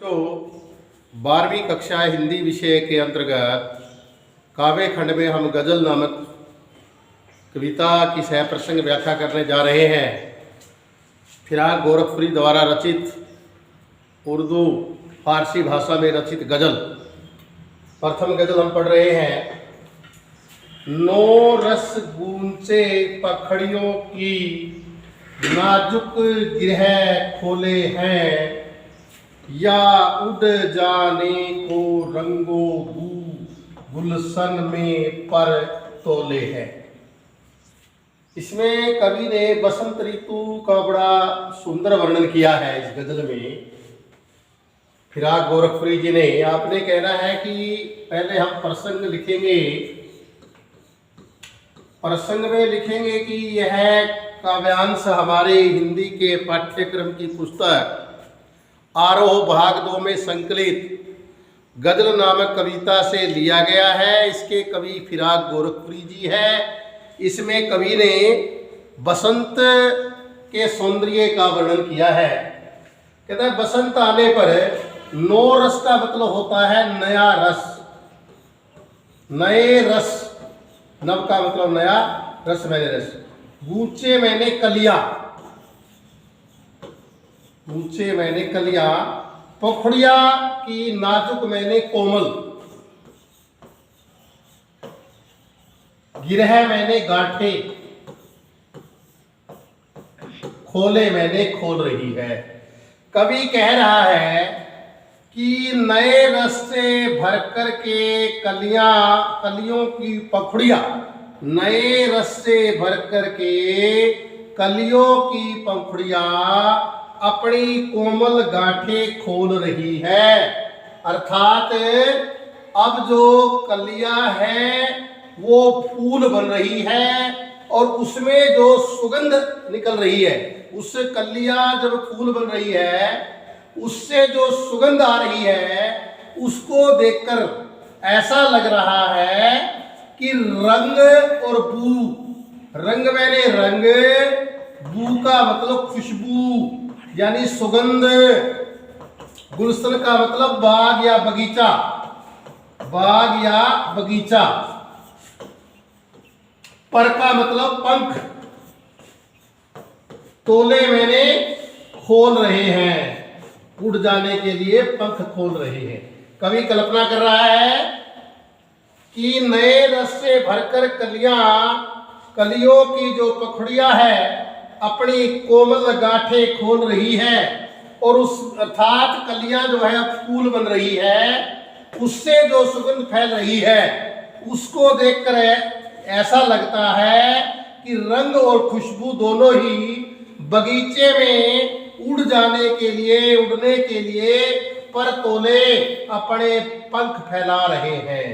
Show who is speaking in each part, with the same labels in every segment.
Speaker 1: तो 12वीं कक्षा हिंदी विषय के अंतर्गत काव्य खंड में हम गजल नामक कविता की सह प्रसंग व्याख्या करने जा रहे हैं। फिराक गोरखपुरी द्वारा रचित उर्दू फारसी भाषा में रचित गजल। प्रथम गजल हम पढ़ रहे हैं। नो रस गूंचे पखड़ियों की नाजुक गिरह खोले हैं, या उड़ जाने को रंगो बू गुलशन में पर तोले हैं। इसमें कवि ने बसंत ऋतु का बड़ा सुंदर वर्णन किया है। इस गजल में फिराक गोरखपुरी जी ने, आपने कहना है कि पहले हम प्रसंग लिखेंगे। प्रसंग में लिखेंगे कि यह काव्यांश हमारे हिंदी के पाठ्यक्रम की पुस्तक आरोह भाग 2 में संकलित गजल नामक कविता से लिया गया है। इसके कवि फिराक गोरखपुरी जी है। इसमें कवि ने बसंत के सौंदर्य का वर्णन किया है। कहता है बसंत आने पर नो रस का मतलब होता है नया रस, नए रस। नव का मतलब नया, रस मैंने रस। गूंचे मैंने कलिया, गूंचे मैंने कलिया। पखड़िया की नाजुक मैंने कोमल। गिरह मैंने गांठे, खोले मैंने खोल रही है। कवि कह रहा है कि नए रस से भरकर के कलियों की पखड़िया, नए रस से भरकर के कलियों की पखड़िया अपनी कोमल गांठें खोल रही है। अर्थात अब जो कलियां हैं वो फूल बन रही है और उसमें जो सुगंध निकल रही है, उससे कलियां जब फूल बन रही है उससे जो सुगंध आ रही है उसको देखकर ऐसा लग रहा है कि रंग और बू, रंग मैंने रंग, बू का मतलब खुशबू यानी सुगंध, गुलशन का मतलब बाग या बगीचा, बाग या बगीचा, पर का मतलब पंख, तोले मैंने खोल रहे हैं, उड़ जाने के लिए पंख खोल रहे हैं। कवि कल्पना कर रहा है कि नए रस से भरकर कलियों की जो पखड़ियां है अपनी कोमल गांठें खोल रही है और उस अर्थात कलियां जो है फूल बन रही है, उससे जो सुगंध फैल रही है उसको देखकर ऐसा लगता है कि रंग और खुशबू दोनों ही बगीचे में उड़ जाने के लिए, उड़ने के लिए पर तोले अपने पंख फैला रहे हैं।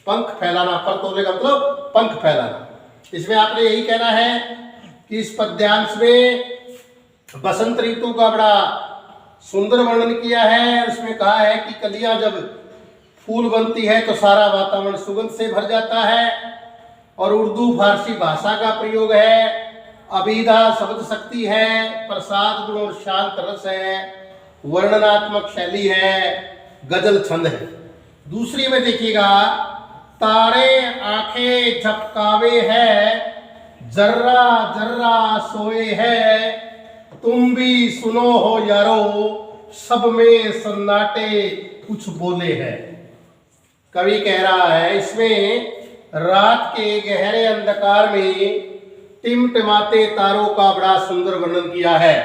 Speaker 1: पंख फैलाना, पर तोले का मतलब पंख फैलाना। इसमें आपने यही कहना है कि इस पद्यांश में बसंत ऋतु का बड़ा सुंदर वर्णन किया है। उसमें कहा है कि कलियां जब फूल बनती है तो सारा वातावरण सुगंध से भर जाता है और उर्दू फारसी भाषा का प्रयोग है। अभिधा शब्द शक्ति है, प्रसाद गुण और शांत रस है, वर्णनात्मक शैली है, गजल छंद है। दूसरी में देखिएगा, तारे आंखें झपकावे है, जर्रा जर्रा सोए है, तुम भी सुनो हो यारो, सब में सन्नाटे कुछ बोले हैं। कवि कह रहा है इसमें रात के गहरे अंधकार में टिमटिमाते तारों का बड़ा सुंदर वर्णन किया है।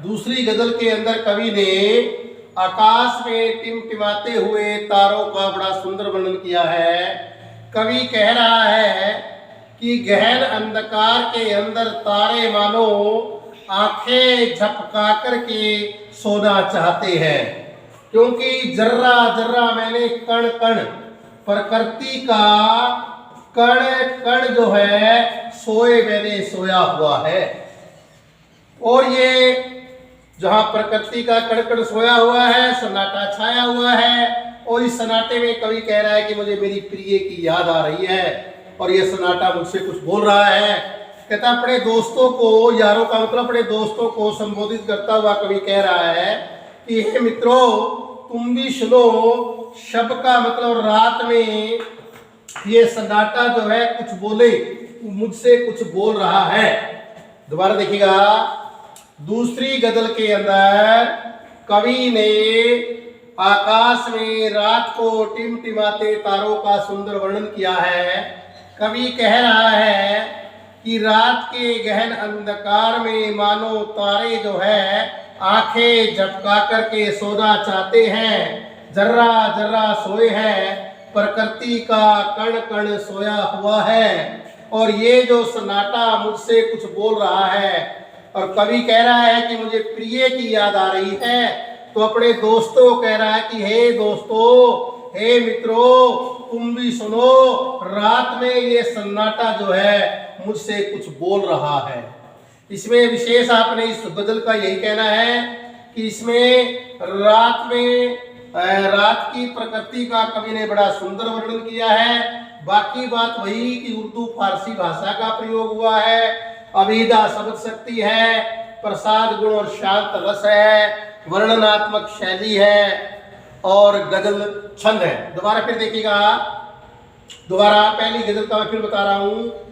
Speaker 1: दूसरी गजल के अंदर कवि ने आकाश में टिमटिमाते हुए तारों का बड़ा सुंदर वर्णन किया है। कवि कह रहा है कि गहन अंधकार के अंदर तारे मानो आंखें झपका करके सोना चाहते हैं, क्योंकि जर्रा जर्रा मैंने कण कण, प्रकृति का कण कण जो है सोए मैंने सोया हुआ है। और ये जहां प्रकृति का कण कण सोया हुआ है, सन्नाटा छाया हुआ है, और इस सन्नाटे में कवि कह रहा है कि मुझे मेरी प्रिय की याद आ रही है और ये सन्नाटा मुझसे कुछ बोल रहा है। कहता अपने दोस्तों को, यारों का मतलब अपने दोस्तों को संबोधित करता हुआ कवि कह रहा है कि हे मित्रों, तुम भी सुनो शब्द का मतलब रात में ये सन्नाटा जो है कुछ बोले, मुझसे कुछ बोल रहा है। दोबारा देखिएगा, दूसरी गजल के अंदर कवि ने आकाश में रात को टिमटिमाते तारों का सुंदर वर्णन किया है। कवि कह रहा है कि रात के गहन अंधकार में मानो तारे जो है आंखें झपका करके सोना चाहते हैं, जर्रा जर्रा सोए हैं, प्रकृति का कण कण सोया हुआ है। और ये जो सन्नाटा मुझसे कुछ बोल रहा है, और कवि कह रहा है कि मुझे प्रिय की याद आ रही है, तो अपने दोस्तों को कह रहा है कि हे दोस्तों, हे मित्रों, तुम भी सुनो, रात में ये सन्नाटा जो है मुझसे कुछ बोल रहा है। इसमें विशेष आपने इस गजल का यही कहना है कि इसमें रात में रात की प्रकृति का कवि ने बड़ा सुंदर वर्णन किया है। बाकी बात वही कि उर्दू फारसी भाषा का प्रयोग हुआ है, अभिधा शब्द शक्ति है, प्रसाद गुण और शांत रस है, वर्णनात्मक शैली है और गजल छंद है। दोबारा फिर देखिएगा, दोबारा पहली गजल का मैं फिर बता रहा हूँ।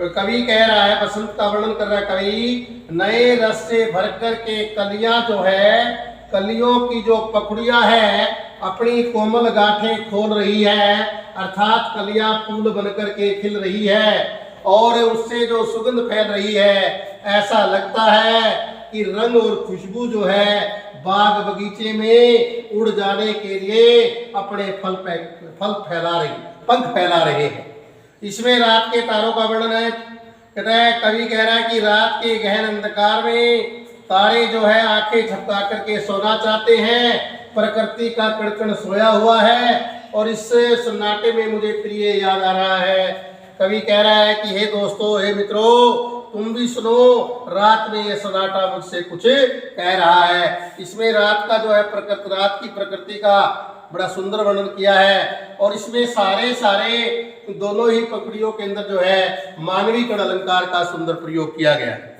Speaker 1: कवि कह रहा है, बसंत का वर्णन कर रहा है कवि, नए रस से भरकर के कलियां जो है, कलियों की जो पखुड़ियां है अपनी कोमल गांठें खोल रही है, अर्थात कलियां फूल बनकर के खिल रही है और उससे जो सुगंध फैल रही है, ऐसा लगता है कि रंग और खुशबू जो है बाग बगीचे में उड़ जाने के लिए अपने पंख फैला रहे हैं। इसमें रात के तारों का वर्णन है। कहता है, कवि कह रहा है कि रात के गहन अंधकार में तारे जो है आंखें झपका करके सोना चाहते हैं, प्रकृति का कड़कड़ सोया हुआ है और इस सन्नाटे में मुझे प्रिय याद आ रहा है। कवि कह रहा है कि हे दोस्तों, हे मित्रों, तुम भी सुनो, रात में ये सन्नाटा मुझसे कुछ कह रहा है। इसमें रात का जो है रात की प्रकृति का बड़ा सुंदर वर्णन किया है और इसमें सारे दोनों ही पकड़ियों के अंदर जो है मानवीय कण अलंकार का सुंदर प्रयोग किया गया है।